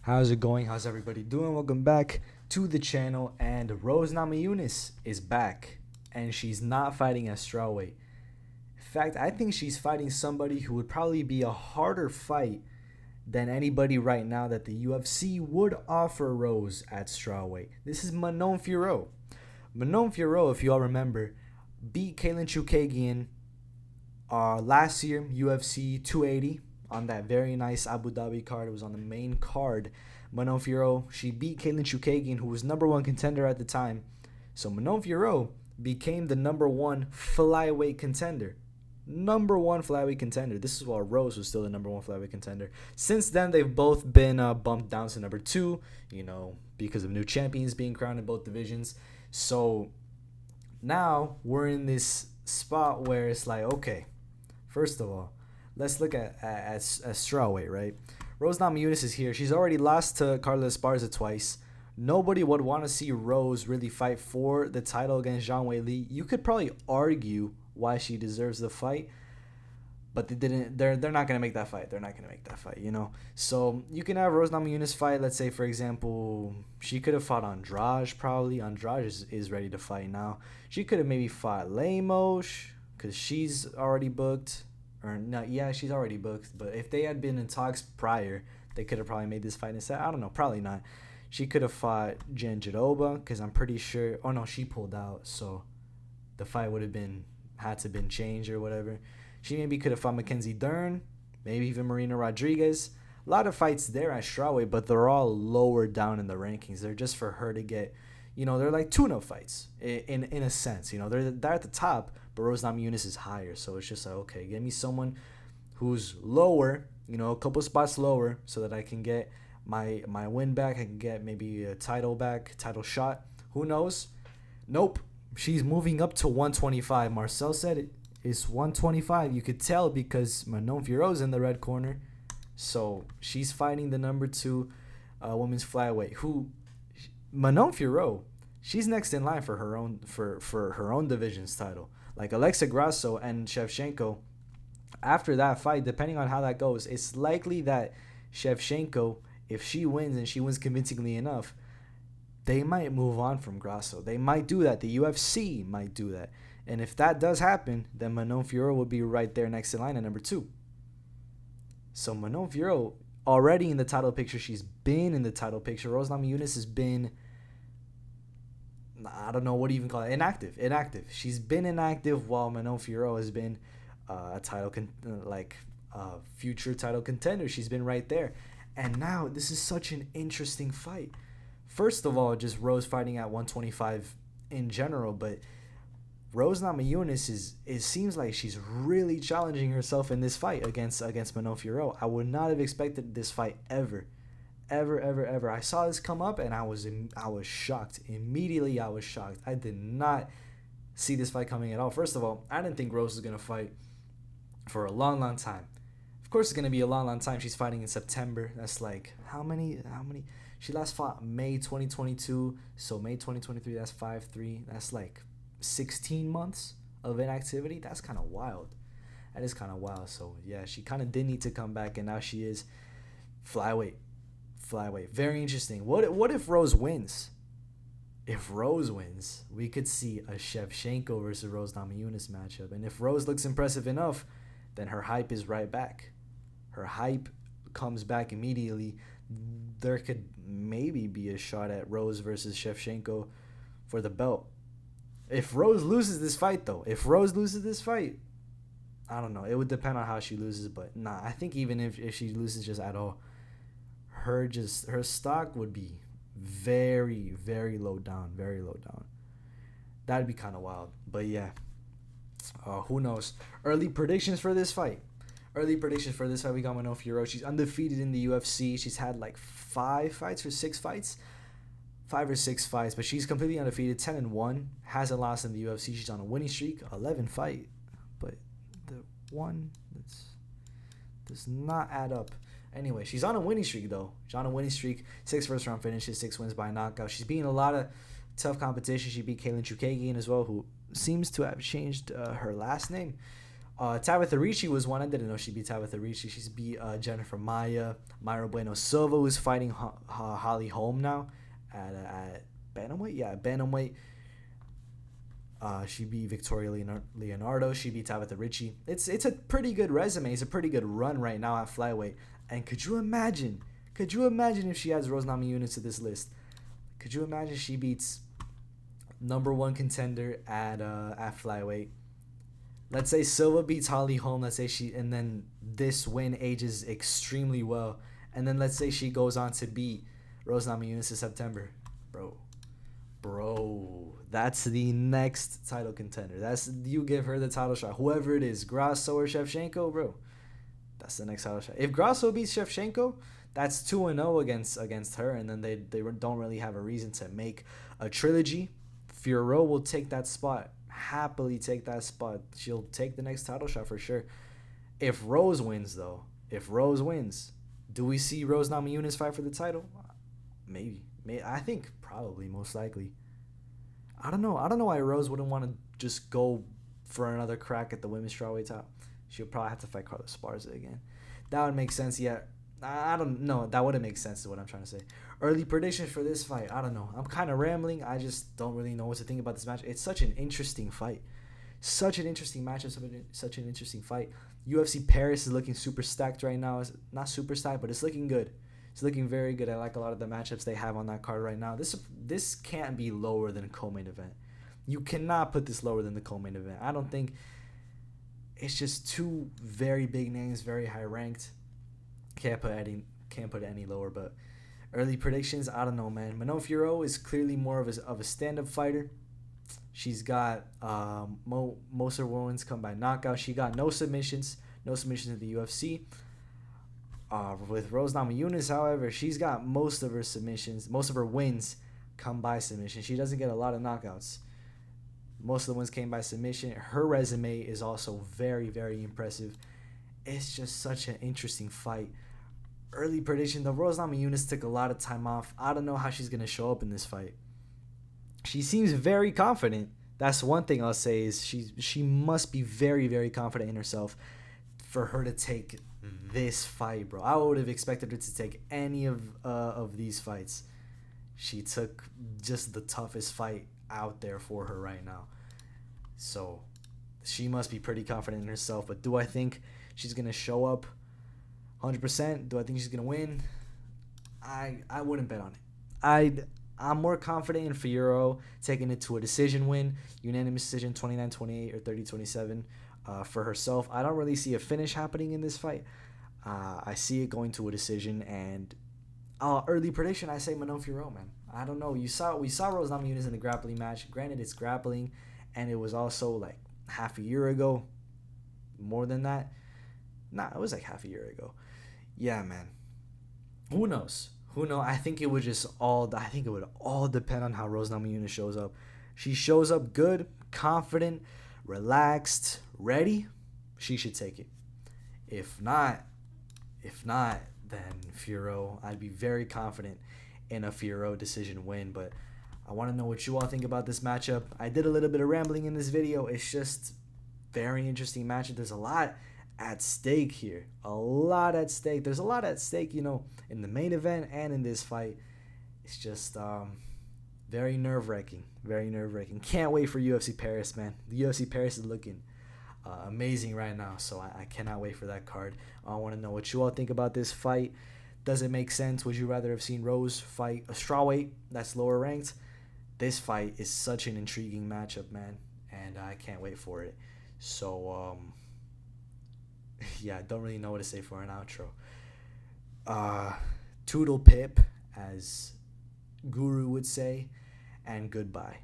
How's it going? How's everybody doing? Welcome back to the channel. And Rose Namajunas is back, and she's not fighting at strawweight. In fact, I think she's fighting somebody who would probably be a harder fight than anybody right now that the UFC would offer Rose at strawweight. This is Manon Fiorot. Manon Fiorot, if you all remember, beat Katlyn Chookagian last year, UFC 280, on that very nice Abu Dhabi card. It was on the main card. Manon Fiorot, she beat Katlyn Chookagian, who was number one contender at the time. So Manon Fiorot became the number one flyweight contender. Number one flyweight contender. This is while Rose was still the number one flyweight contender. Since then, they've both been bumped down to number two, because of new champions being crowned in both divisions. So now we're in this spot where it's like, okay, first of all, let's look at strawweight, right? Rose Namajunas is here. She's already lost to Carla Esparza twice. Nobody would want to see Rose really fight for the title against Zhang Weili. You could probably argue why she deserves the fight, but they didn't. They're not gonna make that fight. They're not gonna make that fight. So you can have Rose Namajunas fight. Let's say, for example, she could have fought Andrade. Probably Andrade is ready to fight now. She could have maybe fought Lemos because she's already booked. Or no, yeah, she's already booked. But if they had been in talks prior, they could have probably made this fight instead. I don't know, probably not. She could have fought Jen Jandiroba because I'm pretty sure. Oh no, she pulled out, so the fight would have had to been changed or whatever. She maybe could have fought Mackenzie Dern, maybe even Marina Rodriguez. A lot of fights there at strawweight, but they're all lower down in the rankings. They're just for her to get, they're like tune-up fights in a sense. They're at the top, but Rose Namajunas is higher. So it's just like, okay, give me someone who's lower, a couple spots lower, so that I can get my win back. I can get maybe a title back, title shot. Who knows? Nope. She's moving up to 125. Marcel said it's 125. You could tell because Manon Fiorot's in the red corner. So she's fighting the number two women's flyweight. Manon Fiorot, she's next in line for her own division's title. Like Alexa Grasso and Shevchenko, after that fight, depending on how that goes, it's likely that Shevchenko, if she wins and she wins convincingly enough, they might move on from Grasso. They might do that. The UFC might do that. And if that does happen, then Manon Fiorot would be right there next in line at number two. So Manon Fiorot, already in the title picture, she's been in the title picture. Rose Namajunas has been, I don't know what to even call it, inactive. She's been inactive while Manon Fiorot has been a future title contender. She's been right there. And now this is such an interesting fight. First of all, just Rose fighting at 125 in general, but Rose Namajunas it seems like she's really challenging herself in this fight against Manon Fiorot. I would not have expected this fight ever. I saw this come up and I was shocked. Immediately I was shocked. I did not see this fight coming at all. First of all, I didn't think Rose was gonna fight for a long time. Of course, it's gonna be a long time. She's fighting in September. That's like how many? She last fought May 2022. So May 2023. That's 5-3. That's like 16 months of inactivity. That's kind of wild. That is kind of wild. So yeah, she kind of did need to come back, and now she is flyweight. Very interesting. What if Rose wins? If Rose wins, we could see a Shevchenko versus Rose Namajunas matchup. And if Rose looks impressive enough, then her hype is right back. Her hype comes back immediately. There could maybe be a shot at Rose versus Shevchenko for the belt. If Rose loses this fight, though, I don't know. It would depend on how she loses, but nah, I think even if she loses just at all, her stock would be very, very low down. That'd be kind of wild. But yeah, who knows? Early predictions for this fight. We got Manon Fiorot. She's undefeated in the UFC. She's had like 5 or 6 fights. 5 or 6 fights, but she's completely undefeated, 10-1. Hasn't lost in the UFC. She's on a winning streak, 11 fight, but the one does not add up. Anyway, she's on a winning streak though. 6 first round finishes, 6 wins by knockout. She's beating a lot of tough competition. She beat Katlyn Chookagian as well, who seems to have changed her last name. Tabitha Ricci was one. I didn't know she beat Tabitha Ricci. She's beat Jennifer Maya. Myra Bueno Silva, who's fighting Holly Holm now at bantamweight. Yeah, bantamweight. She beat Victoria Leonardo. She beat Tabitha Ricci. It's a pretty good resume. It's a pretty good run right now at flyweight. And could you imagine? Could you imagine if she adds Rose Namajunas to this list? Could you imagine she beats number one contender at flyweight? Let's say Silva beats Holly Holm. Let's say and then this win ages extremely well. And then let's say she goes on to beat Rose Namajunas in September. Bro, that's the next title contender. You give her the title shot. Whoever it is, Grasso or Shevchenko, bro. That's the next title shot. If Grasso beats Shevchenko, that's 2-0 against her, and then they don't really have a reason to make a trilogy. Fiorot will take that spot. Happily take that spot. She'll take the next title shot for sure. If Rose wins, though, do we see Rose Namajunas fight for the title? Maybe. I think probably, most likely. I don't know why Rose wouldn't want to just go for another crack at the women's strawweight top. She'll probably have to fight Carla Esparza again. That would make sense. Yeah, I don't know. That wouldn't make sense is what I'm trying to say. Early predictions for this fight. I don't know. I'm kind of rambling. I just don't really know what to think about this match. It's such an interesting fight. Such an interesting matchup. Such an interesting fight. UFC Paris is looking super stacked right now. It's not super stacked, but it's looking good. It's looking very good. I like a lot of the matchups they have on that card right now. This can't be lower than a co-main event. You cannot put this lower than the co-main event. I don't think. It's just two very big names, very high ranked. Can't put it any lower. But early predictions, I don't know, man. Manon Fiorot is clearly more of a stand-up fighter. She's got most of her wins come by knockout. She got no submissions in the UFC. With Rose Namajunas, however, she's got most of her wins come by submission. She doesn't get a lot of knockouts. Most of the wins came by submission. Her resume is also very, very impressive. It's just such an interesting fight. Early prediction, though, Rose Namajunas took a lot of time off. I don't know how she's going to show up in this fight. She seems very confident. That's one thing I'll say is she must be very, very confident in herself for her to take this fight, bro. I would have expected her to take any of these fights. She took just the toughest fight out there for her right now. So she must be pretty confident in herself. But do I think she's going to show up 100%? Do I think she's going to win? I wouldn't bet on it. I'm more confident in Fiorot taking it to a decision win, unanimous decision 29-28 or 30-27 for herself. I don't really see a finish happening in this fight. I see it going to a decision, and early prediction, I say Manon Fiorot, man. I don't know. We saw Rose Namajunas in the grappling match. Granted, it's grappling, and it was also like half a year ago. More than that? Nah, it was like half a year ago. Yeah, man. Who knows? I think it would all depend on how Rose Namajunas shows up. She shows up good, confident, relaxed, ready, she should take it. If not, then Fiorot, I'd be very confident in a Fiorot decision win. But I want to know what you all think about this matchup. I did a little bit of rambling in this video. It's just very interesting matchup. There's a lot at stake here. A lot at stake. There's a lot at stake, in the main event and in this fight. It's just very nerve-wracking. Very nerve-wracking. Can't wait for UFC Paris, man. The UFC Paris is looking amazing right now, so I cannot wait for that card. I want to know what you all think about this fight. Does it make sense? Would you rather have seen Rose fight a strawweight that's lower ranked? This fight is such an intriguing matchup, man, and I can't wait for it. So, yeah, I don't really know what to say for an outro. Toodle pip, as Guru would say, and goodbye.